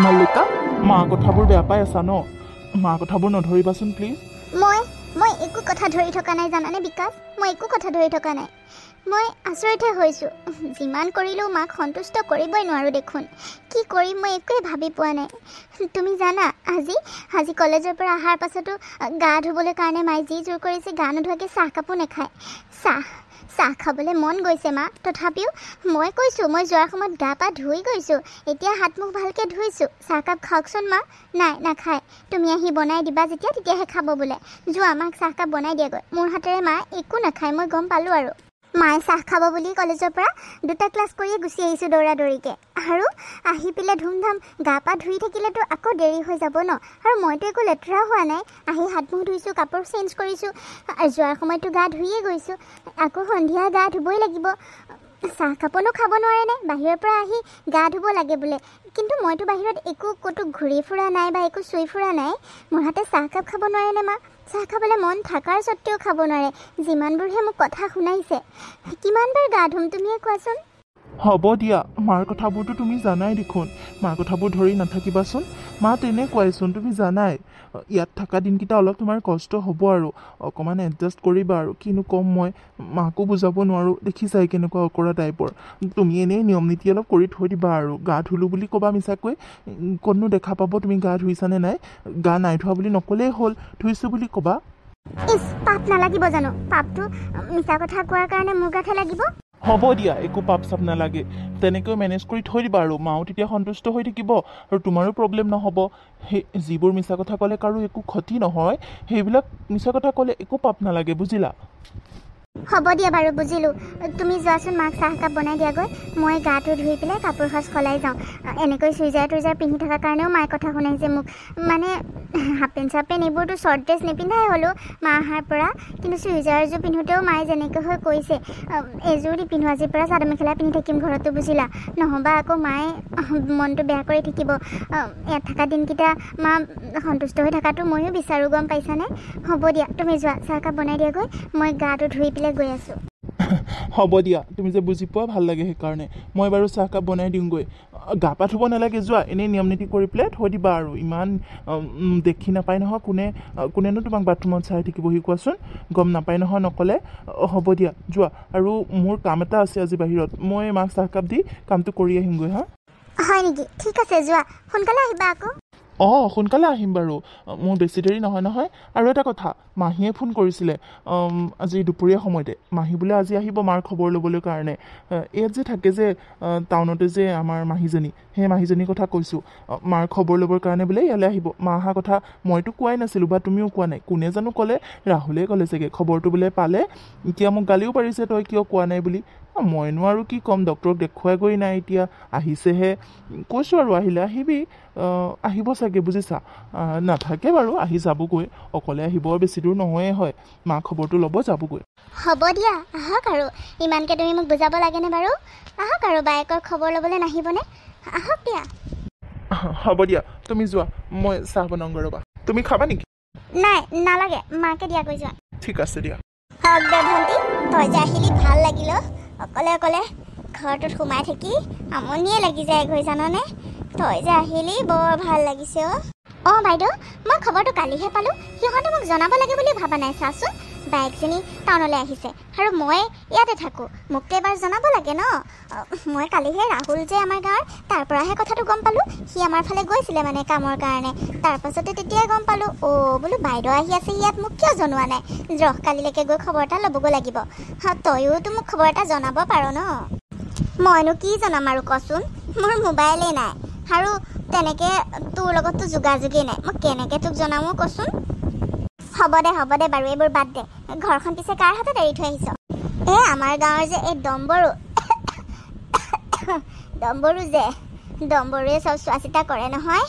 মাল্লিকা মা কথাবোৰ বেয়া পাই আছা ন মা কথাবোৰ নধৰিবাচোন প্লিজ মই একো কথা ধৰি থকা নাই জানানে বিকাশ মই একো কথা ধৰি থকা নাই মই আচৰিতহে হৈছোঁ যিমান কৰিলেও মাক সন্তুষ্ট কৰিবই নোৱাৰোঁ দেখোন কি কৰিম মই একোৱে ভাবি পোৱা নাই তুমি জানা আজি কলেজৰ পৰা অহাৰ পাছতো গা ধুবলৈ কাৰণে মায়ে যি জোৰ কৰিছে গা নোধোৱাকৈ চাহ কাপো নাখায় চাহ খাবলৈ মন গৈছে মা তথাপিও মই কৈছোঁ মই যোৱাৰ সময়ত গা পা ধুই গৈছোঁ এতিয়া হাত মুখ ভালকৈ ধুইছোঁ চাহকাপ খাওকচোন মা নাই নাখায় তুমি আহি বনাই দিবা যেতিয়া তেতিয়াহে খাব বোলে যোৱা মাক চাহকাপ বনাই দিয়াগৈ মোৰ হাতেৰে মা একো নাখায় মই গম পালোঁ আৰু মায়ে চাহ খাব বুলি কলেজৰ পৰা 2টা ক্লাছ কৰিয়ে গুচি আহিছোঁ দৌৰাদৌৰিকৈ আৰু আহি পেলাই ধুমধাম গা পা ধুই থাকিলেতো আকৌ দেৰি হৈ যাব ন আৰু মইতো একো লেতেৰা হোৱা নাই আহি হাত মুখ ধুইছোঁ কাপোৰ চেঞ্জ কৰিছোঁ আৰু যোৱাৰ সময়তো গা ধুইয়ে গৈছোঁ আকৌ সন্ধিয়া গা ধুবই লাগিব চাহ কাপনো খাব নোৱাৰেনে বাহিৰৰ পৰা আহি গা ধুব লাগে বোলে কিন্তু মইতো বাহিৰত একো ক'তো ঘূৰি ফুৰা নাই বা একো চুই ফুৰা নাই মোৰ হাতে চাহকাপ খাব নোৱাৰেনে মা চাহ খাবলৈ মন থকাৰ স্বত্তেও খাব নোৱাৰে যিমানবোৰহে মোক কথা শুনাইছে কিমানবাৰ গা ধুম তুমিয়ে কোৱাচোন হ'ব দিয়া মাৰ কথাবোৰতো তুমি জানাই দেখোন মাৰ কথাবোৰ ধৰি নাথাকিবাচোন মা তেনেকুৱাইচোন তুমি জানাই ইয়াত থকা দিনকেইটা অলপ তোমাৰ কষ্ট হ'ব আৰু অকণমান এডজাষ্ট কৰিবা আৰু কিনো ক'ম মই মাকো বুজাব নোৱাৰোঁ দেখিছাই কেনেকুৱা অকৰা টাইপৰ তুমি এনেই নিয়ম নীতি অলপ কৰি থৈ দিবা আৰু গা ধুলোঁ বুলি ক'বা মিছাকৈ ক'তনো দেখা পাব তুমি গা ধুইছানে নাই গা নাই ধোৱা বুলি নক'লেই হ'ল ধুইছোঁ বুলি ক'বা পাপ নালাগিব জানো পাপটো মিছা কথা কোৱাৰ কাৰণে মোৰ গাতহে লাগিব হ'ব দিয়া একো পাপ চাপ নালাগে তেনেকৈ মেনেজ কৰি থৈ দিবা আৰু মাও তেতিয়া সন্তুষ্ট হৈ থাকিব আৰু তোমাৰো প্ৰব্লেম নহ'ব সেই যিবোৰ মিছা কথা ক'লে কাৰো একো ক্ষতি নহয় সেইবিলাক মিছা কথা ক'লে একো পাপ নালাগে বুজিলা হ'ব দিয়া বাৰু বুজিলোঁ তুমি যোৱাচোন মাক চাহকাপ বনাই দিয়াগৈ মই গাটো ধুই পেলাই কাপোৰ সাজ সলাই যাওঁ এনেকৈ চুইজাৰ টুইজাৰ পিন্ধি থকাৰ কাৰণেও মায়ে কথা শুনাইছে মোক মানে হাফ পেণ্ট চাফ পেণ্ট এইবোৰতো শ্বৰ্ট ড্ৰেছ নিপিন্ধাই হ'লোঁ মা অহাৰ পৰা কিন্তু চুইজাৰ এযোৰ পিন্ধোতেও মায়ে যেনেকৈ হৈ কৈছে এযোৰ নিপিন্ধো আজিৰ পৰা চাদৰ মেখেলা পিন্ধি থাকিম ঘৰতো বুজিলা নহ'বা আকৌ মায়ে মনটো বেয়া কৰি থাকিব ইয়াত থকা দিনকেইটা মা সন্তুষ্ট হৈ থকাটো ময়ো বিচাৰোঁ গম পাইছানে হ'ব দিয়া তুমি যোৱা চাহকাপ বনাই দিয়াগৈ মই গাটো ধুই পেলাই গৈ আছোঁ হ'ব দিয়া তুমি যে বুজি পোৱা ভাল লাগে সেইকাৰণে মই বাৰু চাহকাপ বনাই দিওঁগৈ গা পা ধুব নালাগে যোৱা এনেই নিয়ম নীতি কৰি পেলাই থৈ দিবা আৰু ইমান দেখি নাপায় নহয় কোনেনো তোমাক বাথৰুমত চাই থাকিবহি কোৱাচোন গম নাপায় নহয় নক'লে হ'ব দিয়া যোৱা আৰু মোৰ কাম এটা আছে আজি বাহিৰত মই মাক চাহকাপ দি কামটো কৰি আহিমগৈ হা হয় নেকি ঠিক আছে যোৱা সোনকালে আহিবা আকৌ সোনকালে আহিম বাৰু মোৰ বেছি দেৰি নহয় আৰু এটা কথা মাহীয়ে ফোন কৰিছিলে আজি দুপৰীয়া সময়তে মাহী বোলে আজি আহিব মাৰ খবৰ ল'বলৈ কাৰণে ইয়াত যে থাকে যে টাউনতে যে আমাৰ মাহীজনী সেই মাহীজনীৰ কথা কৈছোঁ মাৰ খবৰ ল'বৰ কাৰণে বোলে ইয়ালৈ আহিব মা অহা কথা মইতো কোৱাই নাছিলোঁ বা তুমিও কোৱা নাই কোনে জানো ক'লে ৰাহুলে ক'লে চাগে খবৰটো বোলে পালে এতিয়া মোক গালিও পাৰিছে তই কিয় কোৱা নাই বুলি মইনো আৰু কি ক'ম ডক্টৰক দেখুৱাই গৈ নাই এতিয়া আহিছেহে কৈছোঁ আৰু আহিলে আহিবি আহিব চাগে বুজিছা নাথাকে বাৰু আহি যাবগৈ অকলে আহিব বেছি দূৰ নহয়ে হয় মা খবৰটো ল'ব যাবগৈ হ'ব দিয়া আহক আৰু ইমানকৈ তুমি মোক বুজাব লাগেনে বাৰু আহক আৰু বায়েকৰ খবৰ ল'বলৈ নাহিবনে আহক দিয়া হ'ব দিয়া তুমি যোৱা মই চাহ বনাওঁগৈ ৰ'বা তুমি খাবা নেকি নাই নালাগে মাকে দিয়াকৈ যোৱা ঠিক আছে দিয়া হওক দে ভণ্টি তই যে আহিলি ভাল লাগিল অকলে ঘৰটোত সোমাই থাকি আমনিয়ে লাগি যায় গৈ জাননে তই যে আহিলি বৰ ভাল লাগিছে বাইদেউ মই খবৰটো কালিহে পালোঁ সিহঁতে মোক জনাব লাগে বুলি ভাবা নাই চাচোন বাইকজনী টাউনলৈ আহিছে আৰু মই ইয়াতে থাকোঁ মোকতো এবাৰ জনাব লাগে ন মই কালিহে ৰাহুল যে আমাৰ গাঁৱৰ তাৰ পৰাহে কথাটো গম পালোঁ সি আমাৰ ফালে গৈছিলে মানে কামৰ কাৰণে তাৰপাছতে তেতিয়াই গম পালোঁ বোলো বাইদেউ আহি আছে ইয়াত মোক কিয় জনোৱা নাই ৰহ কালিলৈকে গৈ খবৰ এটা ল'বগৈ লাগিব তয়োতো মোক খবৰ এটা জনাব পাৰ ন মইনো কি জনাম আৰু কচোন মোৰ মোবাইলেই নাই আৰু তেনেকৈ তোৰ লগততো যোগাযোগেই নাই মই কেনেকৈ তোক জনামো কচোন হ'ব দে বাৰু এইবোৰ বাদ দে ঘৰখন পিছে কাৰ হাতত এৰি থৈ আহিছ আমাৰ গাঁৱৰ যে এই ডম্বৰুৱে চব চোৱা চিতা কৰে নহয়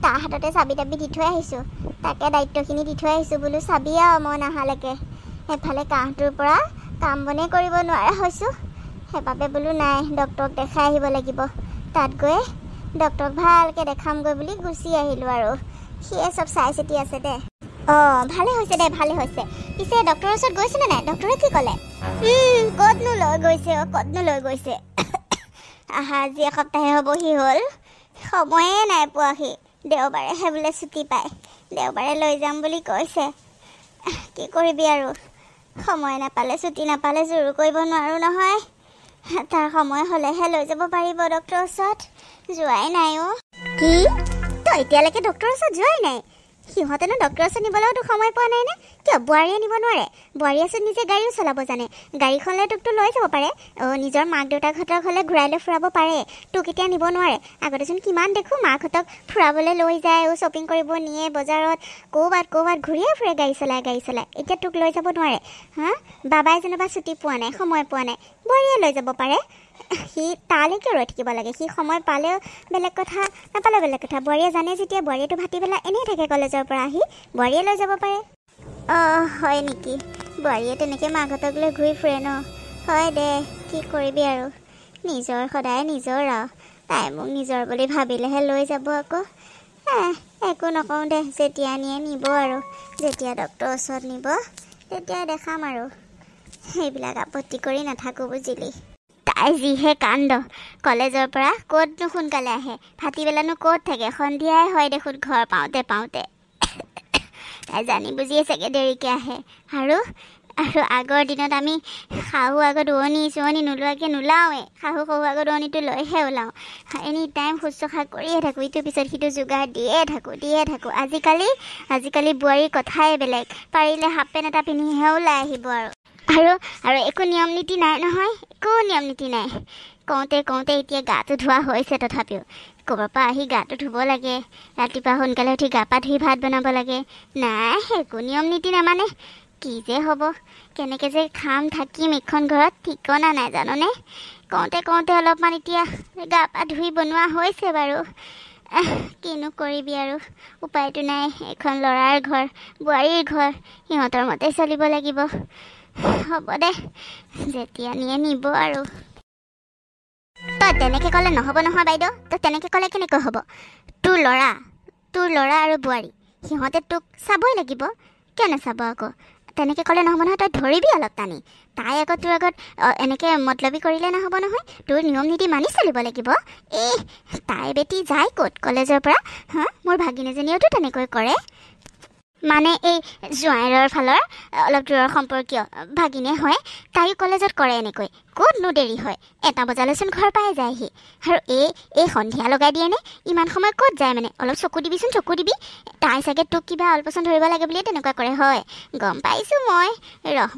তাৰ হাততে চাবি তাবি দি থৈ আহিছোঁ তাকে দায়িত্বখিনি দি থৈ আহিছোঁ বোলো চাবি আৰু মই নাহালৈকে এফালে কাহটোৰ পৰা কাম বনেই কৰিব নোৱাৰা হৈছোঁ সেইবাবে বোলো নাই ডক্টৰক দেখাই আহিব লাগিব তাত গৈ ডক্টৰক ভালকৈ দেখামগৈ বুলি গুচি আহিলোঁ আৰু সিয়ে চব চাই চিতি আছে দে ভালে হৈছে দে ভালে হৈছে পিছে ডক্টৰৰ ওচৰত গৈছেনে নাই ডক্টৰে কি ক'লে ক'তনো লৈ গৈছে আহা আজি এসপ্তাহে হ'বহি হ'ল সময়ে নাই পোৱাহি দেওবাৰেহে বোলে ছুটি পায় দেওবাৰে লৈ যাম বুলি কৈছে কি কৰিবি আৰু সময় নাপালে ছুটি নাপালে জোৰো কৰিব নোৱাৰো নহয় তাৰ সময় হ'লেহে লৈ যাব পাৰিব ডক্টৰৰ ওচৰত যোৱাই নাই অ' কি তই এতিয়ালৈকে ডক্টৰৰ ওচৰত যোৱাই নাই সিহঁতেনো ডক্টৰৰ ওচৰত নিবলৈতো সময় পোৱা নাই নে কিয় বোৱাৰীয়ে নিব নোৱাৰে বোৱাৰীয়ে চোন নিজে গাড়ীও চলাব জানে গাড়ীখনলৈ তোকতো লৈ যাব পাৰে নিজৰ মাক দেউতাকহঁতক হ'লে ঘূৰাই লৈ ফুৰাব পাৰে তোক এতিয়া নিব নোৱাৰে আগতেচোন কিমান দেখোঁ মাকহঁতক ফুৰাবলৈ লৈ যায় শ্বপিং কৰিব নিয়ে বজাৰত ক'ৰবাত ঘূৰিয়ে ফুৰে গাড়ী চলাই এতিয়া তোক লৈ যাব নোৱাৰে হা বাবাই যেনিবা ছুটি পোৱা নাই সময় পোৱা নাই বোৱাৰীয়ে লৈ যাব পাৰে সি তালৈ কিয় ৰৈ থাকিব লাগে সি সময় পালেও বেলেগ কথা নাপালেও বেলেগ কথা বোৱাৰীয়ে জানে যেতিয়া বোৱাৰীয়েতো ভাটিবেলা এনেই থাকে কলেজৰ পৰা আহি বোৱাৰীয়ে লৈ যাব পাৰে অঁ হয় নেকি বোৱাৰীয়ে তেনেকৈ মাকহঁতক লৈ ঘূৰি ফুৰে ন হয় দে কি কৰিবি আৰু নিজৰ সদায় নিজৰ আৰু তাই মোক নিজৰ বুলি ভাবিলেহে লৈ যাব আকৌ একো নকওঁ দে যেতিয়া নিয়ে নিব আৰু যেতিয়া ডক্টৰৰ ওচৰত নিব তেতিয়াই দেখাম আৰু সেইবিলাক আপত্তি কৰি নাথাকোঁ বুজিলি তাই যিহে কাণ্ড কলেজৰ পৰা ক'তনো সোনকালে আহে ভাটিবেলানো ক'ত থাকে সন্ধিয়াই হয় দেখোন ঘৰ পাওঁতে তাই জানি বুজিয়ে চাগে দেৰিকৈ আহে আৰু আগৰ দিনত আমি শাহু আগত উৰণি নোলোৱাকৈ নোলাওঁৱে শাহু আগত উৰণিটো লৈহে ওলাওঁ এনি টাইম শুশ্ৰূষা কৰিয়ে থাকোঁ ইটোৰ পিছত সিটো যোগাৰ দিয়ে থাকোঁ আজিকালি বোৱাৰীৰ কথাই বেলেগ পাৰিলে হাফ পেণ্ট এটা পিন্ধিহে ওলাই আহিব আৰু একো নিয়ম নীতি নাই নহয় একো নিয়ম নীতি নাই কওঁতে এতিয়া গাটো ধোৱা হৈছে তথাপিও ক'ৰবাৰ পৰা আহি গাটো ধুব লাগে ৰাতিপুৱা সোনকালে উঠি গা পা ধুই ভাত বনাব লাগে নাই একো নিয়ম নীতি নামানে কি যে হ'ব কেনেকৈ যে খাম থাকিম এইখন ঘৰত ঠিকনা নাই জাননে কওঁতে অলপমান এতিয়া গা পা ধুই বনোৱা হৈছে বাৰু কিনো কৰিবি আৰু উপায়টো নাই এইখন ল'ৰাৰ ঘৰ বোৱাৰীৰ ঘৰ সিহঁতৰ মতে চলিব লাগিব হ'ব দে যেতিয়া নিয়ে নিব আৰু তই তেনেকৈ ক'লে নহ'ব নহয় বাইদেউ তই তেনেকৈ ক'লে কেনেকৈ হ'ব তোৰ ল'ৰা আৰু বোৱাৰী সিহঁতে তোক চাবই লাগিব কিয় নাচাব আকৌ তেনেকৈ ক'লে নহ'ব নহয় তই ধৰিবি অলপ টানি তাই আকৌ তোৰ আগত এনেকৈ মতলবি কৰিলে নহ'ব নহয় তোৰ নিয়ম নীতি মানি চলিব লাগিব তাই বেটি যায় ক'ত কলেজৰ পৰা হা মোৰ ভাগিনীজনীয়েওতো তেনেকৈ কৰে মানে এই জোঁৱাইৰৰ ফালৰ অলপ দূৰৰ সম্পৰ্কীয় ভাগিনে হয় তাইও কলেজত কৰে এনেকৈ ক'তনো দেৰি হয় 1 বজালৈচোন ঘৰ পাই যায়হি আৰু এই সন্ধিয়া লগাই দিয়ে নে ইমান সময় ক'ত যায় মানে অলপ চকু দিবিচোন তাই চাগে তোক কিবা অলপচোন ধৰিব লাগে বুলিয়ে তেনেকুৱা কৰে হয় গম পাইছোঁ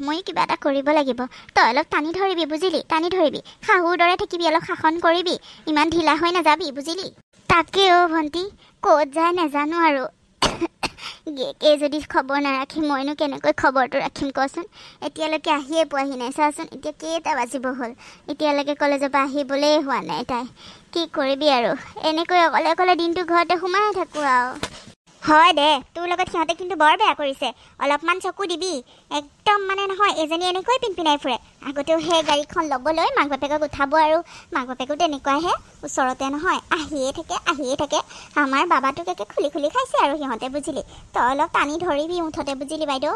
মই কিবা এটা কৰিব লাগিব তই অলপ টানি ধৰিবি বুজিলি শাহুৰ দৰে থাকিবি অলপ শাসন কৰিবি ইমান ঢিলা হৈ নাযাবি বুজিলি তাকে ভণ্টি ক'ত যায় নাজানো আৰু গেকে যদি খবৰ নাৰাখি মইনো কেনেকৈ খবৰটো ৰাখিম কচোন এতিয়ালৈকে আহিয়ে পোৱাহি নাই চাচোন এতিয়া কেইটা বাজিব হ'ল এতিয়ালৈকে কলেজৰ পৰা আহিবলেই হোৱা নাই তাই কি কৰিবি আৰু এনেকৈ অকলে দিনটো ঘৰতে সোমাই থাকোঁ আৰু হয় দে তোৰ লগত সিহঁতে কিন্তু বৰ বেয়া কৰিছে অলপমান চকু দিবি একদম মানে নহয় এজনী এনেকৈ পিনপিনাই ফুৰে আগতেও সেই গাড়ীখন ল'বলৈ মাক বাপেকক উঠাব আৰু মাক বাপেকো তেনেকুৱাহে ওচৰতে নহয় আহিয়ে থাকে আমাৰ বাবাটোক একে খুলি খাইছে আৰু সিহঁতে বুজিলি তই অলপ টানি ধৰিবি মুঠতে বুজিলি বাইদেউ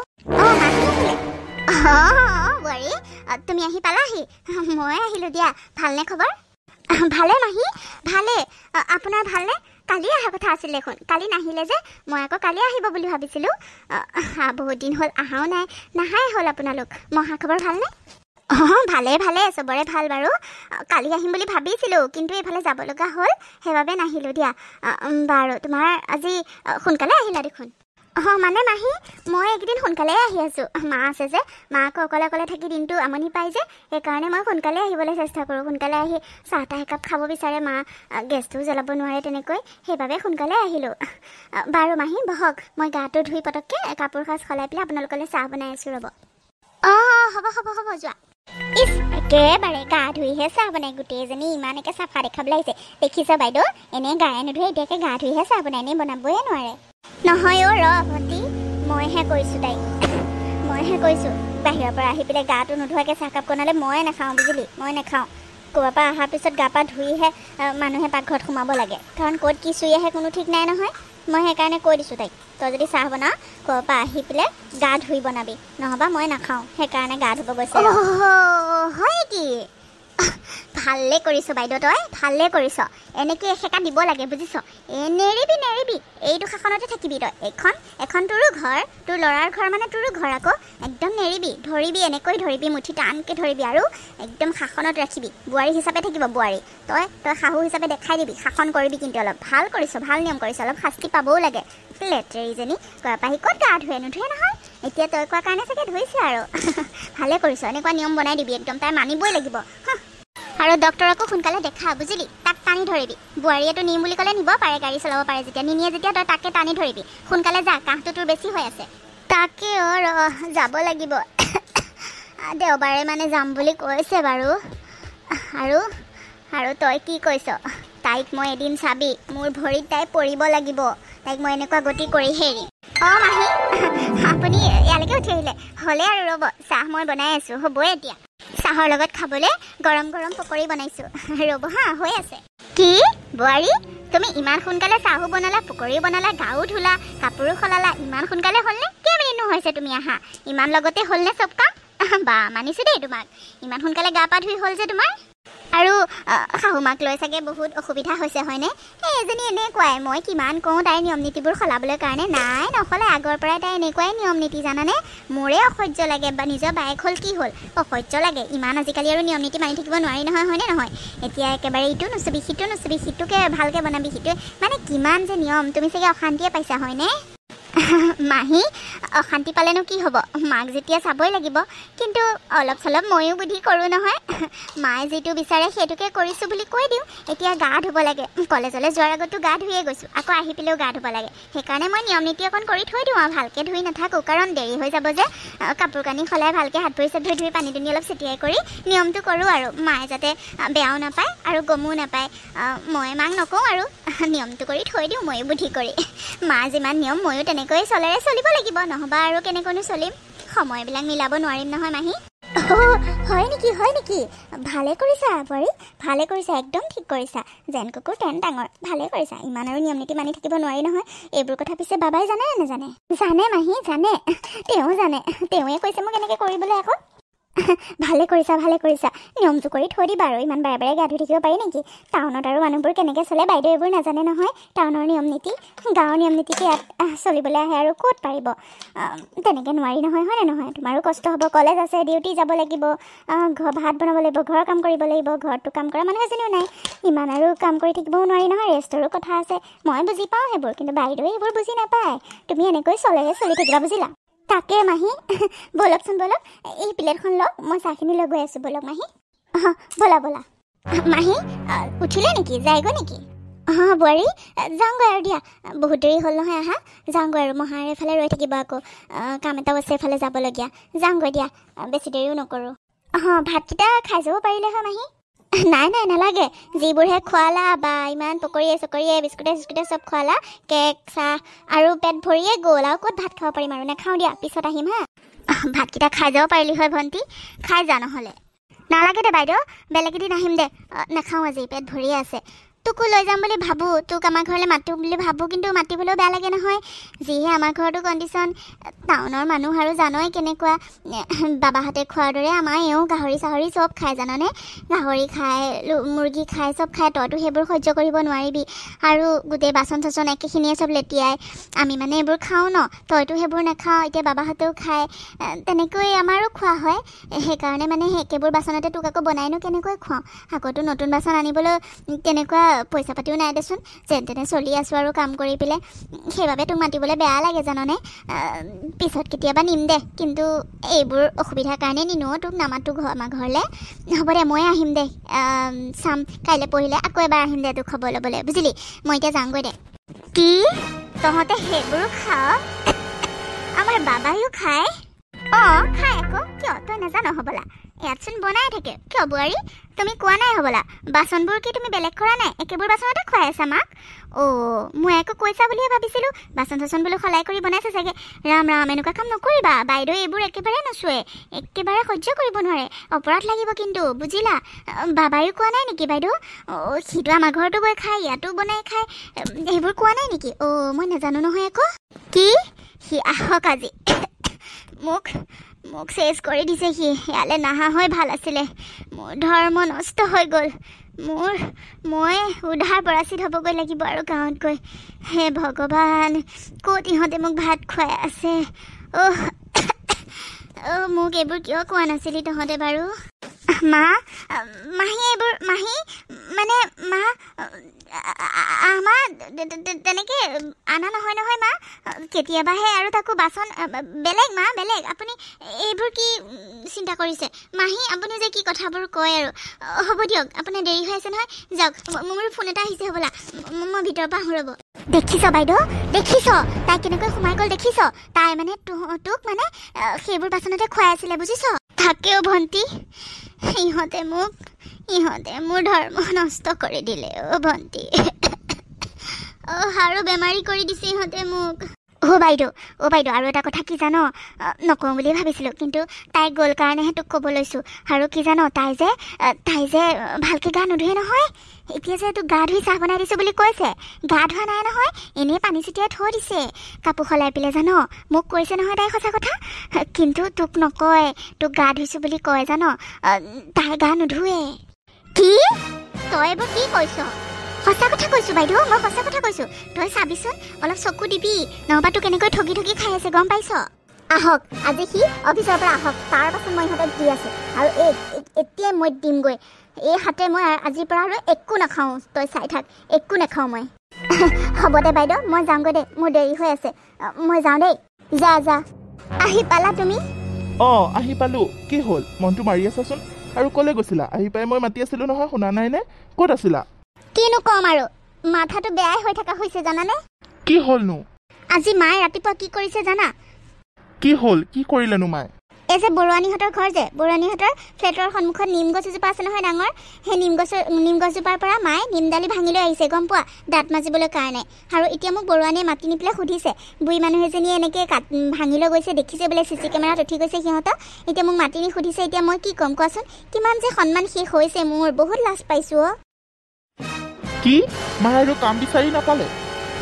বোৱাৰী তুমি আহি পালাহি মই আহিলোঁ দিয়া ভালনে খবৰ ভালে মাহী ভালে আপোনাৰ ভালনে কালি অহা কথা আছিল দেখোন কালি নাহিলে যে মই আকৌ কালি আহিব বুলি ভাবিছিলোঁ বহুত দিন হ'ল অহাও নাই নাহাই হ'ল আপোনালোক মহা খবৰ ভালনে ভালে চবৰে ভাল বাৰু কালি আহিম বুলি ভাবিছিলোঁ কিন্তু এইফালে যাব লগা হ'ল সেইবাবে নাহিলোঁ দিয়া বাৰু তোমাৰ আজি সোনকালে আহিলা দেখোন মানে মাহী মই এইকেইদিন সোনকালেই আহি আছোঁ মা আছে যে মাকো অকলে থাকি দিনটো আমনি পাই যে সেইকাৰণে মই সোনকালে আহিবলৈ চেষ্টা কৰোঁ সোনকালে আহি চাহ তাহ একাপ খাব বিচাৰে মা গেছটোও জ্বলাব নোৱাৰে তেনেকৈ সেইবাবে সোনকালে আহিলোঁ বাৰু মাহী বহক মই গাটো ধুই পটককৈ কাপোৰ সাজ সলাই পেলাই আপোনালোকলৈ চাহ বনাই আছোঁ ৰ'ব হ'ব যোৱা ইছ একেবাৰে গা ধুইহে চাহ বনাই গোটেইজনী ইমানকৈ চাফা দেখাবলৈ আহিছে দেখিছা বাইদেউ এনেই গায়ে নুধুৱে এতিয়াকৈ গা ধুইহে চাহ বনাই এনেই বনাবই নোৱাৰে নহয় ভণ্টি মইহে কৈছোঁ বাহিৰৰ পৰা আহি পেলাই গাটো নোধোৱাকৈ চাহকাপ বনালে ময়ে নাখাওঁ বুজিলি মই নাখাওঁ ক'ৰবাৰ পৰা অহাৰ পিছত গা পা ধুইহে মানুহে পাকঘৰত সোমাব লাগে কাৰণ ক'ত কি চুই আহে কোনো ঠিক নাই নহয় মই সেইকাৰণে কৈ দিছোঁ তাইক তই যদি চাহ বনাওঁ ক'ৰবাৰ পৰা আহি পেলাই গা ধুই বনাবি নহ'বা মই নাখাওঁ সেইকাৰণে গা ধুব গৈছে হয় নেকি ভালে কৰিছ বাইদেউ, তই ভালে কৰিছ। এনেকৈ এসেকা দিব লাগে বুজিছ। নেৰিবি এইটো শাসনতে থাকিবি তই। এখন তোৰো ঘৰ, তোৰ ল'ৰাৰ ঘৰ মানে তোৰো ঘৰ আকৌ। একদম নেৰিবি, ধৰিবি, এনেকৈ ধৰিবি, মুঠি টানকৈ ধৰিবি আৰু একদম শাসনত ৰাখিবি। বোৱাৰী হিচাপে থাকিব বোৱাৰী, তই শাহু হিচাপে দেখাই দিবি, শাসন কৰিবি কিন্তু অলপ। ভাল কৰিছ, ভাল নিয়ম কৰিছ, অলপ শাস্তি পাবও লাগে। লেতেৰিজনী গৰাপাহি ক'ত গা ধুৱে, নুধুৱে নহয়। এতিয়া তই কোৱাৰ কাৰণে চাগে ধুইছে আৰু। ভালে কৰিছ, এনেকুৱা নিয়ম বনাই দিবি একদম, তাই মানিবই লাগিব। আৰু ডক্তৰকো সোনকালে দেখা বুজিলি, তাক টানি ধৰিবি। বোৱাৰীয়েতো নিম বুলি ক'লে নিব পাৰে, গাড়ী চলাব পাৰে যেতিয়া, নিনিয়ে যেতিয়া তই তাকে টানি ধৰিবি। সোনকালে যা, কাহটো তোৰ বেছি হৈ আছে। তাকে যাব লাগিব। দেওবাৰে মানে যাম বুলি কৈছে বাৰু। আৰু তই কি কৈছ? তাইক মই এদিন চাবি, মোৰ ভৰিত তাই পৰিব লাগিব। তাইক মই এনেকুৱা গতি কৰি হেৰি। মাহী আপুনি ইয়ালৈকে উঠি আহিলে? হ'লে আৰু ৰ'ব, চাহ মই বনাই আছোঁ, হ'বই এতিয়া। চাহৰ লগত খাবলৈ গৰম পকৰি বনাইছোঁ, ৰ'ব হা, হৈ আছে। কি বোৱাৰী, তুমি ইমান সোনকালে চাহো বনালা, পকৰিও বনালা, গাও ধুলা, কাপোৰো সলালা, ইমান সোনকালে হ'লনে? কেইমিনিটনো হৈছে তুমি আহা? ইমান লগতে হ'লনে চব কাম? বা মানিছোঁ দেই তোমাক, ইমান সোনকালে গা পা ধুই হ'ল যে তোমাৰ। আৰু শাহুমাক লৈ চাগে বহুত অসুবিধা হৈছে হয়নে? এজনী এনেকুৱাই, মই কিমান কওঁ তাইৰ নিয়ম নীতিবোৰ সলাবলৈ কাৰণে, নাই নসলাই। আগৰ পৰাই তাই এনেকুৱাই নিয়ম নীতি জানানে। মোৰে অসহ্য লাগে, বা নিজৰ বায়েক হ'ল কি হ'ল, অসহ্য লাগে ইমান। আজিকালি আৰু নিয়ম নীতি মানি থাকিব নোৱাৰি নহয়, হয়নে নহয়? এতিয়া একেবাৰে ইটো নুচুবি, সিটোকে ভালকৈ বনাবি, সিটোৱে মানে কিমান যে নিয়ম, তুমি চাগে অশান্তিয়ে পাইছা হয়নে? মাহী অশান্তি পালেনো কি হ'ব, মাক যেতিয়া চাবই লাগিব। কিন্তু অলপ চলপ ময়ো বুদ্ধি কৰোঁ নহয়। মায়ে যিটো বিচাৰে সেইটোকে কৰিছোঁ বুলি কৈ দিওঁ। এতিয়া গা ধুব লাগে, কলেজলৈ যোৱাৰ আগতো গা ধুয়ে গৈছোঁ, আকৌ আহি পেলাইও গা ধুব লাগে। সেইকাৰণে মই নিয়ম নীতি অকণ কৰি থৈ দিওঁ আৰু, ভালকৈ ধুই নাথাকোঁ, কাৰণ দেৰি হৈ যাব যে। কাপোৰ কানি সলাই ভালকৈ হাত ভৰি চাত ধুই পানী দুনি অলপ ছটিয়াই কৰি নিয়মটো কৰোঁ আৰু, মায়ে যাতে বেয়াও নাপায় আৰু গমো নাপায়। মই মাক নকওঁ আৰু, নিয়মটো কৰি থৈ দিওঁ ময়ো বুদ্ধি কৰি। মা যিমান নিয়ম ময়ো তেনেকৈ চলেৰে চলিব লাগিব, নহ'বা আৰু কেনেকৈনো চলিম। সময়বিলাক মিলাব নোৱাৰিম নহয় মাহী। হয় নেকি? ভালে কৰিছা বোৱাৰী, ভালে কৰিছা, একদম ঠিক কৰিছা। যেন কুকুৰ তেন ডাঙৰ, ভালে কৰিছা। ইমান আৰু নিয়ম নীতি মানি থাকিব নোৱাৰি নহয়। এইবোৰ কথা পিছে বাবাই জানে নে নাজানে? জানে মাহী, জানে, তেওঁ জানে। তেওঁৱে কৈছে মোক এনেকৈ কৰিবলৈ আকৌ। ভালে কৰিছা, নিয়মটো কৰি থৈ দিবা আৰু। ইমান বাৰে গা ধুই থাকিব পাৰি নেকি? টাউনত আৰু মানুহবোৰ কেনেকৈ চলে বাইদেউ এইবোৰ নাজানে নহয়। টাউনৰ নিয়ম নীতি, গাঁৱৰ নিয়ম নীতিকে ইয়াত চলিবলৈ আহে আৰু ক'ত পাৰিব। তেনেকৈ নোৱাৰি নহয়, হয়নে নহয়? তোমাৰো কষ্ট হ'ব, কলেজ আছে, ডিউটি যাব লাগিব, ভাত বনাব লাগিব, ঘৰৰ কাম কৰিব লাগিব। ঘৰতো কাম কৰা মানুহ এজনীও নাই, ইমান আৰু কাম কৰি থাকিবও নোৱাৰি নহয়, ৰেষ্টৰো কথা আছে। মই বুজি পাওঁ সেইবোৰ, কিন্তু বাইদেৱে এইবোৰ বুজি নাপায়। তুমি এনেকৈ চলেৰে চলি থাকিবা বুজিলা? তাকে মাহী, ব'লকচোন ব'লক, এই প্লেটখন লওক, মই চাহখিনি লৈ গৈ আছোঁ, ব'লক মাহী। ব'লা মাহী, উঠিলে নেকি? যায়গৈ নেকি? বোৱাৰী যাওঁগৈ আৰু দিয়া, বহুত দেৰি হ'ল নহয় আহা। যাওঁগৈ আৰু, মহাৰ এফালে ৰৈ থাকিব আকৌ, কাম এটাও আছে এফালে যাবলগীয়া। যাওঁগৈ দিয়া, বেছি দেৰিও নকৰোঁ। ভাতকেইটা খাই যাব পাৰিলে হয় মাহী? নাই নালাগে, যিবোৰহে খোৱালা, বা ইমান পকৰিয়ে চকৰিয়ে বিস্কুটে চব খোৱালা, কেক চাহ আৰু পেট ভৰিয়ে গ'ল, আৰু ক'ত ভাত খাব পাৰিম আৰু। নাখাওঁ দিয়া, পিছত আহিম হা। ভাতকেইটা খাই যাব পাৰিলি হয় ভণ্টি, খাই যা নহ'লে। নালাগে দে বাইদেউ, বেলেগ এদিন আহিম দে, নাখাওঁ আজি, পেট ভৰিয়ে আছে। তোকো লৈ যাম বুলি ভাবোঁ, তোক আমাৰ ঘৰলৈ মাতোঁ বুলি ভাবোঁ, কিন্তু মাতিবলৈও বেয়া লাগে নহয়। যিহে আমাৰ ঘৰতো কণ্ডিশ্যন, টাউনৰ মানুহ আৰু জানই কেনেকুৱা। বাবাহঁতে খোৱাৰ দৰে আমাৰ এওঁ গাহৰি চাহৰি চব খায় জাননে। গাহৰি খায়, মুৰ্গী খায়, চব খায়। তইতো সেইবোৰ সহ্য কৰিব নোৱাৰিবি, আৰু গোটেই বাচন চাচন একেখিনিয়ে চব লেটিয়াই। আমি মানে এইবোৰ খাওঁ ন, তইতো সেইবোৰ নাখাওঁ, এতিয়া বাবাহঁতেও খায়, তেনেকৈ আমাৰো খোৱা হয়। সেইকাৰণে মানে একেবোৰ বাচনতে তোক আকৌ বনাইনো কেনেকৈ খুৱাওঁ। আকৌতো নতুন বাচন আনিবলৈ তেনেকুৱা পইচা পাতিও নাই দেচোন, যেন তেনে চলি আছোঁ আৰু কাম কৰি পেলাই। সেইবাবে তোক মাতিবলৈ বেয়া লাগে জাননে। পিছত কেতিয়াবা নিম দে, কিন্তু এইবোৰ অসুবিধাৰ কাৰণে নিনো, তোক নামাতো আমাৰ ঘৰলৈ। হ'ব দে, মই আহিম দে, চাম কাইলৈ পঢ়িলে আকৌ এবাৰ আহিম দে তোক খবৰ ল'বলৈ, বুজিলি? মই এতিয়া যাওঁগৈ দে। কি তহঁতে সেইবোৰো খাৱ? আমাৰ বাবাইও খায়? খায় আকৌ, কিয় তই নাজানো হ'বলা? ইয়াতচোন বনাই থাকে। কিয় বোৱাৰী, তুমি কোৱা নাই হ'বলা? বাচনবোৰ কি তুমি বেলেগ কৰা নাই? একেবোৰ বাচনতে খুৱাই আছা মাক? মই একো কৈছা বুলিহে ভাবিছিলোঁ। বাচন চাচন বোলো সলাই কৰি বনাইছে চাগে। ৰাম এনেকুৱা কাম নকৰিবা, বাইদেউ এইবোৰ একেবাৰে নচুৱে, একেবাৰে সহ্য কৰিব নোৱাৰে, অপৰাধ লাগিব কিন্তু, বুজিলা? বাবাইও কোৱা নাই নেকি বাইদেউ? সিটো আমাৰ ঘৰতো গৈ খায়, ইয়াতো বনাই খায়, সেইবোৰ কোৱা নাই নেকি? মই নাজানো নহয় আকৌ। কি সি আহক আজি, মোক চেছ কৰি দিছে সি ইয়ালৈ নাহা হৈ ভাল আছিলে মোৰ ধৰ্ম নষ্ট হৈ গ'ল মই উধাৰ পৰাচিত হ'বগৈ লাগিব আৰু গাঁৱত গৈ হে ভগৱান ক'ত ইহঁতে মোক ভাত খুৱাই আছে মোক এইবোৰ কিয় কোৱা নাছিলি তহঁতে বাৰু মাহী এইবোৰ মাহী মানে মা আমাৰ তেনেকৈ আনা নহয় মা কেতিয়াবাহে আৰু তাকো বাচন বেলেগ মা বেলেগ আপুনি এইবোৰ কি চিন্তা কৰিছে মাহী আপুনি যে কি কথাবোৰ কয় আৰু হ'ব দিয়ক আপোনাৰ দেৰি হৈ আছে নহয় যাওক মোৰ ফোন এটা আহিছে হ'বলা মই ভিতৰৰ পৰা আহোঁ ৰ'ব দেখিছ বাইদেউ দেখিছ তাই কেনেকৈ সোমাই গ'ল দেখিছ তাই মানে তোক মানে সেইবোৰ বাচনতে খুৱাই আছিলে বুজিছ থাকেও ভণ্টি ইহঁতে মোৰ ধৰ্ম নষ্ট কৰি দিলে ভণ্টি আৰু বেমাৰী কৰি দিছে ইহঁতে মোক বাইদেউ আৰু এটা কথা কি জানো নকওঁ বুলি ভাবিছিলোঁ কিন্তু তাই গ'ল কাৰণেহে তোক ক'ব লৈছোঁ আৰু কি জানো তাই যে ভালকৈ গা নুধুৱে নহয় এতিয়া যে তোক গা ধুই চাহ বনাই দিছোঁ বুলি কৈছে গা ধোৱা নাই নহয় এনেই পানী ছিটিয়াই থৈ দিছে কাপোৰ সলাই পেলাই জানো মোক কৈছে নহয় তাই সঁচা কথা কিন্তু তোক নকয় তোক গা ধুইছোঁ বুলি কয় জানো তাই গা নুধুৱে কি তই এইবোৰ কি কৈছ সঁচা কথা কৈছোঁ বাইদেউ মই সঁচা কথা কৈছোঁ তই চাবিচোন অলপ চকু দিবি নহবা তোক কেনেকৈ ঠগি খাই আছে গম পাইছ আহক আজি সি অফিচৰ পৰা আহক তাৰ পাছত মই ইহঁতক দি আছোঁ আৰু এতিয়াই মই দিমগৈ এই হাতে মই আজিৰ পৰা আৰু একো নাখাওঁ তই চাই থাক একো নাখাওঁ মই হ'ব দে বাইদেউ মই যাওঁগৈ দে মোৰ দেৰি হৈ আছে মই যাওঁ দেই যা আহি পালা তুমি আহি পালোঁ কি হ'ল মনটো মাৰি আছাচোন আৰু ক'লৈ গৈছিলা আহি পাই মই মাতি আছিলোঁ নহয় শুনা নাইনে ক'ত আছিলা কিনো কম আৰু মাথাটো বেয়াই হৈ থকা হৈছে জানানে কি হ'লনো আজি মায়ে ৰাতিপুৱা কি কৰিছে জানা কি হ'ল কি কৰিলেনো মায়ে এই যে বৰুৱানীহঁতৰ ঘৰ যে বৰুৱানীহঁতৰ ফ্লেটৰ সন্মুখত নিম গছ এজোপা আছে নহয় ডাঙৰ সেই নিম গছজোপাৰ পৰা মায়ে নিমডালি ভাঙি লৈ আহিছে গম পোৱা দাঁত মাজিবলৈ কাৰণে আৰু এতিয়া মোক বৰুৱানীয়ে মাতি নি পেলাই সুধিছে বুঢ়ী মানুহ এজনীয়ে এনেকৈ ভাঙি লৈ গৈছে দেখিছে বোলে চিচি কেমেৰাত উঠি গৈছে সিহঁতক এতিয়া মোক মাতি নি সুধিছে এতিয়া মই কি ক'ম কোৱাচোন কিমান যে সন্মান শেষ হৈছে মোৰ বহুত লাজ পাইছোঁ কি মায়ে আৰু কাম বিচাৰি নাপালে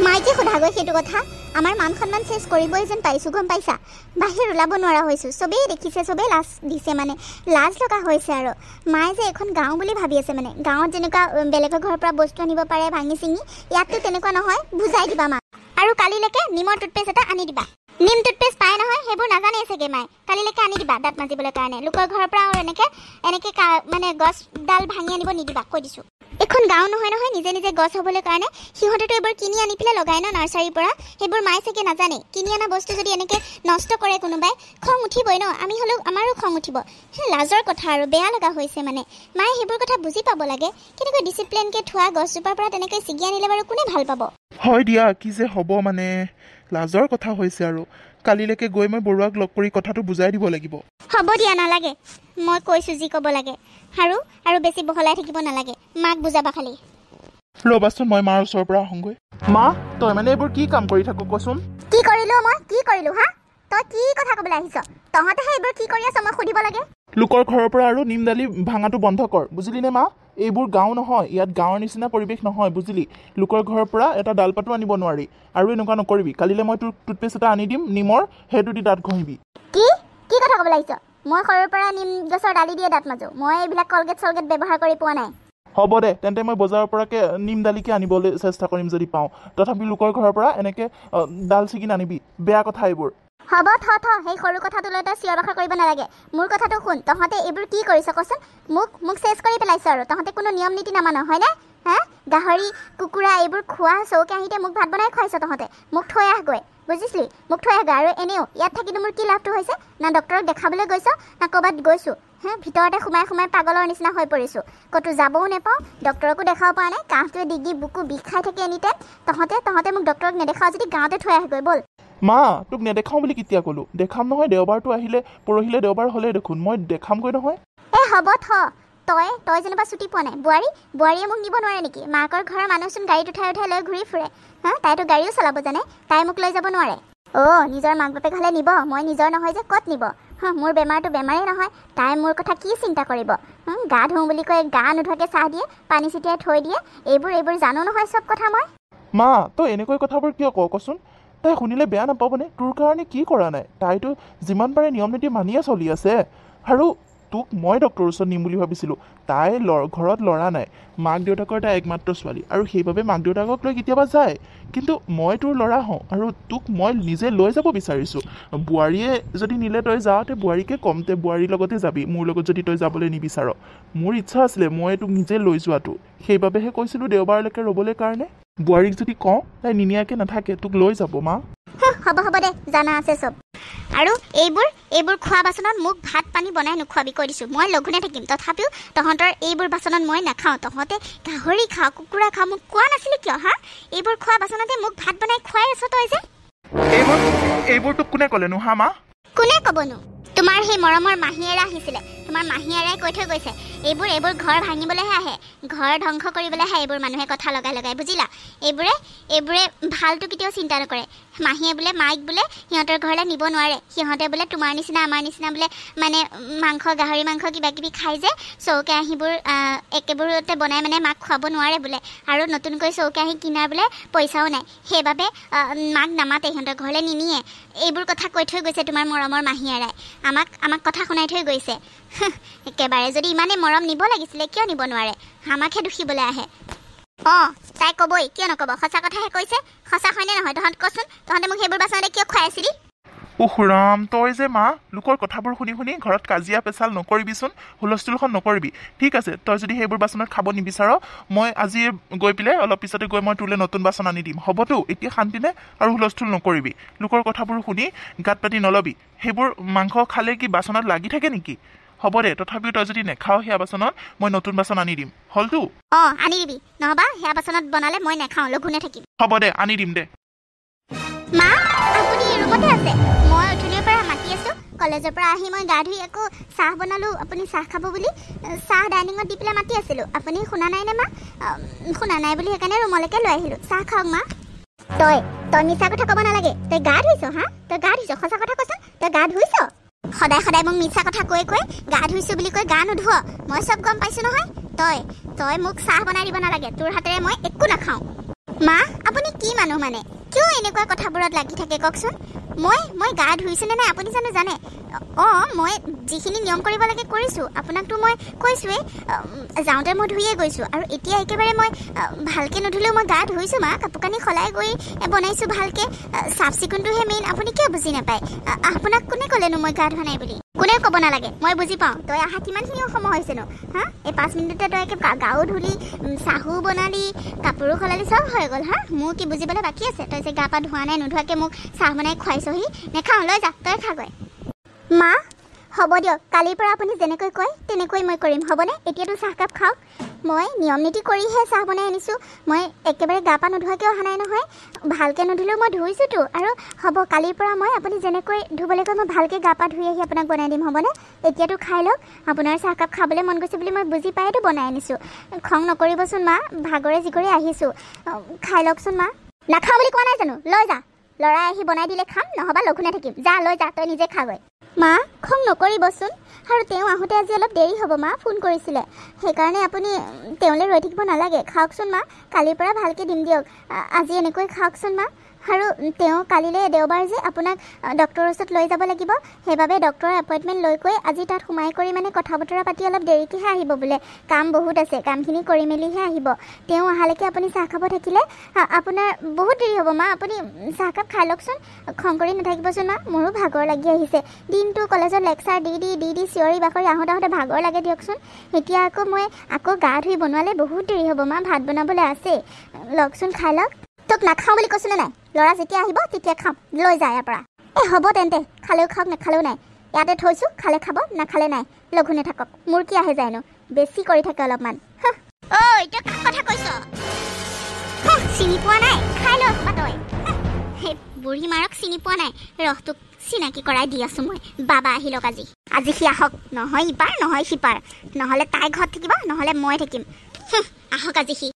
মাইকে সোধাগৈ সেইটো কথা আমাৰ মান সন্মান চেছ কৰিবই যেন পাইছোঁ গম পাইছা বাহিৰ ওলাব নোৱাৰা হৈছোঁ চবেই দেখিছে চবেই লাজ দিছে মানে লাজ লগা হৈছে আৰু মায়ে যে এখন গাঁও বুলি ভাবি আছে মানে গাঁৱত যেনেকুৱা বেলেগৰ ঘৰৰ পৰা বস্তু আনিব পাৰে ভাঙি চিঙি ইয়াততো তেনেকুৱা নহয় বুজাই দিবা মাক আৰু কালিলৈকে নিমৰ টুথপেষ্ট এটা আনি দিবা নিম টুথপেষ্ট পায় নহয় সেইবোৰ নাজানে চাগে মায়ে কালিলৈকে আনি দিবা দাঁত মাজিবলৈ কাৰণে লোকৰ ঘৰৰ পৰা আৰু এনেকৈ মানে গছডাল ভাঙি আনিব নিদিবা কৈ দিছোঁ এখন গাঁও নহয় নিজে গছ হ'বলৈ কাৰণে সিহঁতেতো এইবোৰ কিনি আনি পেলাই লগাই ন নাৰ্চাৰীৰ পৰা সেইবোৰ মায়ে চাগে নাজানে কিনি অনা বস্তু যদি এনেকৈ নষ্ট কৰে কোনোবাই খং উঠিবই ন আমি হ'লেও আমাৰো খং উঠিব লাজৰ কথা আৰু বেয়া লগা হৈছে মানে মায়ে সেইবোৰ কথা বুজি পাব লাগে কেনেকৈ ডিচিপ্লিনকৈ থোৱা গছজোপাৰ পৰা তেনেকৈ ছিগি আনিলে বাৰু কোনে ভাল পাব হয় দিয়া কি যে হ'ব মানে লাজৰ কথা হৈছে আৰু কালিলৈকে গৈ মই বৰুৱাক লগ কৰি কথাটো বুজাই দিব লাগিব হ'ব দিয়া নালাগে মই কৈছোঁ যি ক'ব লাগে আৰু বেছি বহলাই থাকিব নালাগে মাক বুজাবা খালি ৰ'বাচোন মই মাৰ ওচৰৰ পৰা আহোঁগৈ মা তই মানে এইবোৰ কি কাম কৰি থাকো কচোন কি কৰিলোঁ মই কি কৰিলোঁ হা তই কি কথা ক'বলৈ আহিছ তহঁতেহে এইবোৰ কি কৰি আছ মই সুধিব লাগে লোকৰ ঘৰৰ পৰা আৰু নিমডালি ভাঙাটো বন্ধ কৰ বুজিলিনে মা এইবোৰ গাঁও নহয় ইয়াত গাঁৱৰ নিচিনা পৰিৱেশ নহয় বুজিলি লোকৰ ঘৰৰ পৰা এটা ডালপাতো আনিব নোৱাৰি আৰু এনেকুৱা নকৰিবি কালিলৈ মই তোৰ টুথপেষ্ট এটা আনি দিম নিমৰ সেইটো দি দাঁত ঘঁহিবি কি কথা ক'বলৈ আহিছ মই সৰুৰ পৰা নিম গছৰ ডালি দিয়ে দাঁত মাজো মই এইবিলাক কলগেট চলগেট ব্যৱহাৰ কৰি পোৱা নাই হ'ব দে তেন্তে মই বজাৰৰ পৰাকে নিমডালিকে আনিবলৈ চেষ্টা কৰিম যদি পাওঁ তথাপি লোকৰ ঘৰৰ পৰা এনেকৈ ডাল ছিগি নানিবি বেয়া কথা এইবোৰ হ'ব থ সেই সৰু কথাটো লৈ তই চিঞৰ বাখৰ কৰিব নালাগে মোৰ কথাটো শুন তহঁতে এইবোৰ কি কৰিছ কচোন মোক চেছ কৰি পেলাইছ আৰু তহঁতে কোনো নিয়ম নীতি নামান হয়নে হা গাহৰি কুকুৰা এইবোৰ খোৱা চৌকেৰাহীতে মোক ভাত বনাই খুৱাইছ তহঁতে মোক থৈ আহগৈ বুজিছিলি মোক থৈ আহগৈ আৰু এনেও ইয়াত থাকিতো মোৰ কি লাভটো হৈছে না ডক্টৰক দেখাবলৈ গৈছ না ক'ৰবাত গৈছোঁ ভিতৰতে সোমাই পাগলৰ নিচিনা হৈ পৰিছোঁ ক'তো যাবও নাপাওঁ ডক্টৰকো দেখাব পৰা নাই কাহটোৱে ডিগ্ৰী বুকু বিষাই থাকে এনি টাইম তহঁতে মোক ডক্টৰক নেদেখাওঁ যদি গাঁৱতে থৈ আহগৈ ব'ল মা তোক নেদেখাওঁ বুলি কেতিয়া ক'লোঁ দেখাম নহয় দেওবাৰটো আহিলে পৰহিলে দেওবাৰ হ'লে দেখোন মই দেখামগৈ নহয় হ'ব থ তই যেনিবা ছুটি পোৱা নাই বোৱাৰীয়ে মোক নিব নোৱাৰে নেকি মাকৰ ঘৰৰ মানুহচোন গাড়ীত উঠাই লৈ ঘূৰি ফুৰে তাইতো গাড়ীও চলাব জানে তাই মোক লৈ যাব নোৱাৰে নিজৰ মাক বাপেক হ'লে নিব মই নিজৰ নহয় যে ক'ত নিব মোৰ বেমাৰটো বেমাৰেই নহয় তাই মোৰ কথা কি চিন্তা কৰিব গা ধুওঁ বুলি কৈ গা নোধোৱাকৈ চাহ দিয়ে পানী ছিটিয়াই থৈ দিয়ে এইবোৰ জানো নহয় চব কথা মই মা তই এনেকৈ কথাবোৰ কিয় কওঁ কচোন তাই শুনিলে বেয়া নাপাবনে? তোৰ কাৰণে কি কৰা নাই? তাইতো যিমান পাৰে নিয়ম নীতি মানিয়ে চলি আছে। আৰু তোক মই ডক্টৰৰ ওচৰত নিম বুলি ভাবিছিলোঁ। তাই ঘৰত ল'ৰা নাই, মাক দেউতাকৰ তাই একমাত্ৰ ছোৱালী, আৰু সেইবাবে মাক দেউতাকক লৈ কেতিয়াবা যায়। কিন্তু মই তোৰ ল'ৰা হওঁ, আৰু তোক মই নিজে লৈ যাব বিচাৰিছোঁ। বোৱাৰীয়ে যদি নিলে তই যাওঁতে বোৱাৰীকে ক'ম তে বোৱাৰীৰ লগতে যাবি, মোৰ লগত যদি তই যাবলৈ নিবিচাৰ। মোৰ ইচ্ছা আছিলে মই তোক নিজে লৈ যোৱাটো, সেইবাবেহে কৈছিলোঁ দেওবাৰলৈকে ৰ'বলৈ কাৰণে। বোৱাৰীক যদি কওঁ তাই নিনিয়াকৈ নাথাকে, তোক লৈ যাব মা। হ'ব হ'ব দে, জানা আছে চব। আৰু এইবোৰ খোৱা বাচনত মোক ভাত পানী বনাই নোখোৱাবি কৈ দিছোঁ। মই লঘোণে থাকিম, তথাপিও তহঁতৰ এইবোৰ বাচনত মই নাখাওঁ। তহঁতে গাহৰি খাওঁ, কুকুৰা খাওঁ, মোক কোৱা নাছিলি কিয় হা? এইবোৰ খোৱা বাচনতে মোক ভাত বনাই খুৱাই আছ তই যে। এইবোৰ তোক কোনে ক'লেনো হা মা? কোনে ক'বনো? তোমাৰ সেই মৰমৰ মাহীয়েৰা আহিছিলে। তোমাৰ মাহীয়েৰাই কৈ থৈ গৈছে এইবোৰ ঘৰ ভাঙিবলৈহে আহে, ঘৰ ধ্বংস কৰিবলৈ আহে এইবোৰ মানুহে কথা লগাই লগাই, বুজিলা? এইবোৰে ভালটো কেতিয়াও চিন্তা নকৰে। মাহীয়ে বোলে মাইক বোলে সিহঁতৰ ঘৰলৈ নিব নোৱাৰে, সিহঁতে বোলে তোমাৰ নিচিনা আমাৰ নিচিনা বোলে মানে মাংস গাহৰি মাংস কিবা কিবি খাই যে চৌকে আহিবোৰ একেবোৰতে বনাই মানে মাক খুৱাব নোৱাৰে বোলে। আৰু নতুনকৈ চৌকে আহি কিনাৰ বোলে পইচাও নাই, সেইবাবে মাক নামাতে, সিহঁতৰ ঘৰলৈ নিনিয়ে। এইবোৰ কথা কৈ থৈ গৈছে তোমাৰ মৰমৰ মাহীয়েৰাই। আমাক কথা শুনাই থৈ গৈছে। একেবাৰে যদি ইমানেই মৰম নিব লাগিছিলে কিয় নিব নোৱাৰে? আমাকহে দুখিবলৈ আহে। তাই ক'বই, কিয় নক'ব? সঁচা কথাহে কৈছে। সঁচা হয়নে নহয় তহঁত কচোন? তহঁতে মোক সেইবোৰ বাচনতে কিয় খুৱাই আছিলি? ৰাম, তই যে মা লোকৰ কথাবোৰ শুনি শুনি ঘৰত কাজিয়া পেচাল নকৰিবিচোন, হুলস্থুলখন নকৰিবি। ঠিক আছে, তই যদি সেইবোৰ বাচনত খাব নিবিচাৰ, মই আজি গৈ পেলাই অলপ পিছতে গৈ মই তোলৈ নতুন বাচন আনি দিম, হ'বতো? এতিয়া শান্তিনে? আৰু হুলস্থুল নকৰিবি, লোকৰ কথাবোৰ শুনি গাত পাতি নলবি। সেইবোৰ মাংস খালে কি বাচনত লাগি থাকে নেকি? হ'ব দে, তথাপিও তই যদি নেখাওঁ সেয়া বাচনত মই নতুন বাচন আনি দিম, হ'লতো? আনি দিবি, নহবা সেয়া বাচনত বনালে মই নেখাওঁ, লঘোণে থাকিম। হ'ব দে, আনি দিম দে। মা, আপুনি ৰুমতে আছে? মই উঠনিৰ পৰা মাতি আছোঁ। কলেজৰ পৰা আহি মই গা ধুই আকৌ চাহ বনালোঁ, আপুনি চাহ খাব বুলি। চাহ ডাইনিঙত দি পেলাই মাতি আছিলোঁ, আপুনি শুনা নাই নে মা? শুনা নাই বুলি সেইকাৰণে ৰুমলৈকে লৈ আহিলোঁ। চাহ খাওক মা। তই মিছা কথা ক'ব নালাগে। তই গা ধুইছ হা? তই গা ধুইছ? সঁচা কথা কচোন, তই গা ধুইছ? সদায় মোক মিছা কথা কৈ গা ধুইছোঁ বুলি কৈ গা নুধুৱ। মই চব গম পাইছোঁ নহয়। তই মোক চাহ বনাই দিব নালাগে, তোৰ হাতেৰে মই একো নাখাওঁ। মা, আপুনি কি মানুহ মানে? কিয় এনেকুৱা কথাবোৰত লাগি থাকে কওকচোন? মই গা ধুইছোঁ নে নাই আপুনি জানে? মই যিখিনি নিয়ম কৰিব লাগে কৰিছোঁ। আপোনাকতো মই কৈছোঁৱেই, যাওঁতে মই ধুয়ে গৈছোঁ। আৰু এতিয়া একেবাৰে মই ভালকৈ নুধুলেও মই গা ধুইছোঁ মা। কাপোৰ কানি সলাই গৈ বনাইছোঁ ভালকৈ। চাফ চিকুণটোহে মেইন, আপুনি কিয় বুজি নাপায়? আপোনাক কোনে ক'লেনো মই গা ধোৱা নাই বুলি? কোনেও ক'ব নালাগে, মই বুজি পাওঁ। তই অহা কিমানখিনি সময় হৈছেনো হা? এই 5 মিনিটতে তই একে গাও ধুলি, চাহো বনালি, কাপোৰো সলালি, চব হৈ গ'ল হা? মোৰ কি বুজিবলৈ বাকী আছে? তই যে গা পা ধোৱা নাই, নোধোৱাকৈ মোক চাহ বনাই খুৱাইছহি। নেখাওঁ, লৈ যা, তই খাগৈ। মা, হ'ব দিয়ক, কালিৰ পৰা আপুনি যেনেকৈ কয় তেনেকৈ মই কৰিম, হ'বনে? এতিয়াতো চাহকাপ খাওক। মই নিয়ম নীতি কৰিহে চাহ বনাই আনিছোঁ। মই একেবাৰে গা পা নোধোৱাকৈ অহা নাই নহয়। ভালকৈ নুধুলেও মই ধুইছোঁতো। আৰু হ'ব, কালিৰ পৰা মই আপুনি যেনেকৈ ধুবলৈ কয় মই ভালকৈ গা পা ধুই আহি আপোনাক বনাই দিম, হ'বনে? এতিয়াতো খাই লওক। আপোনাৰ চাহকাপ খাবলৈ মন গৈছে বুলি মই বুজি পাইতো বনাই আনিছোঁ। খং নকৰিবচোন মা, ভাগৰে জিগৰে আহিছোঁ। খাই লওকচোন মা। নাখাওঁ বুলি কোৱা নাই জানো? লৈ যা, ল'ৰাই আহি বনাই দিলে খাম, নহ'বা লঘোণে থাকিম। যা, লৈ যা, তই নিজে খাগৈ। মা, খং নকৰিবচোন। আৰু তেওঁ আহোঁতে আজি অলপ দেৰি হ'ব মা, ফোন কৰিছিলে। সেইকাৰণে আপুনি তেওঁলৈ ৰৈ থাকিব নালাগে। খাওকচোন মা, কালিৰ পৰা ভালকৈ দিম দিয়ক। আজি এনেকৈ খাওকচোন মা। আৰু তেওঁ কালিলৈ দেওবাৰ যে আপোনাক ডক্টৰৰ ওচৰত লৈ যাব লাগিব, সেইবাবে ডক্টৰৰ এপইণ্টমেণ্ট লৈ কৈ আজি তাত সোমাই কৰি মানে কথা বতৰা পাতি অলপ দেৰিকৈহে আহিব বোলে। কাম বহুত আছে, কামখিনি কৰি মেলিহে আহিব। তেওঁ অহালৈকে আপুনি চাহ খাব থাকিলে আপোনাৰ বহুত দেৰি হ'ব মা। আপুনি চাহকাপ খাই লওকচোন, খং কৰি নাথাকিবচোন মা। মোৰো ভাগৰ লাগি আহিছে। দিনটো কলেজত লেকচাৰ দি চিঞৰি বাকৰি আহোঁতে ভাগৰ লাগে দিয়কচোন। এতিয়া মই গা ধুই বনোৱালে বহুত দেৰি হ'ব মা, ভাত বনাবলৈ আছেই। লওকচোন, খাই লওক। তোক নাখাওঁ বুলি কৈছোঁনে নাই? ল'ৰা যেতিয়া আহিব তেতিয়া খাম, লৈ যায় ইয়াৰ পৰা। হ'ব তেন্তে, খালেও খাওক নাখালেও নাই। ইয়াতে থৈছোঁ, খালে খাব, নাখালে নাই, লঘোণে থাকক। মোৰ কি আহে যায়নো? বেছি কৰি থাকে অলপমান। তই কাক কথা কৈছ? চিনি পোৱা নাই? খাই লওক বা তই। সেই বুঢ়ী মাৰক চিনি পোৱা নাই? ৰহটোক চিনাকি কৰাই দি আছোঁ মই। বাবা আহি লওক আজি সি আহক, নহয় ইপাৰ নহয় সিপাৰ। নহ'লে তাই ঘৰত থাকিব, নহ'লে মই থাকিম। আহক আজি সি।